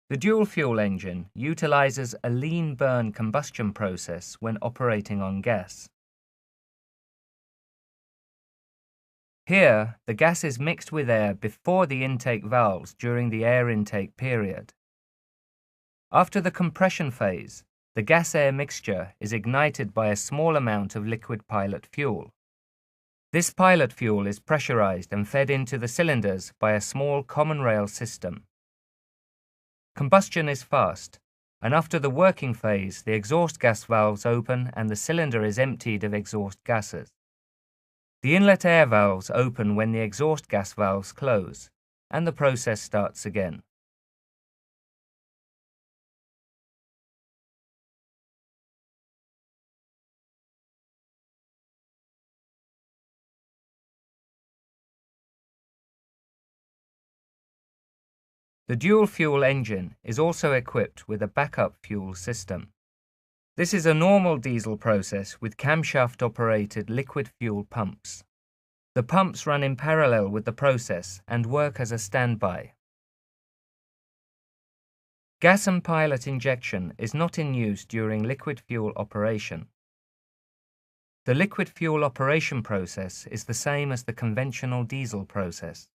The dual-fuel engine utilizes a lean burn combustion process when operating on gas. Here, the gas is mixed with air before the intake valves during the air intake period. After the compression phase, the gas-air mixture is ignited by a small amount of liquid pilot fuel. This pilot fuel is pressurized and fed into the cylinders by a small common rail system. Combustion is fast, and after the working phase, the exhaust gas valves open and the cylinder is emptied of exhaust gases. The inlet air valves open when the exhaust gas valves close, and the process starts again. The dual-fuel engine is also equipped with a backup fuel system. This is a normal diesel process with camshaft-operated liquid fuel pumps. The pumps run in parallel with the process and work as a standby. Gas and pilot injection is not in use during liquid fuel operation. The liquid fuel operation process is the same as the conventional diesel process.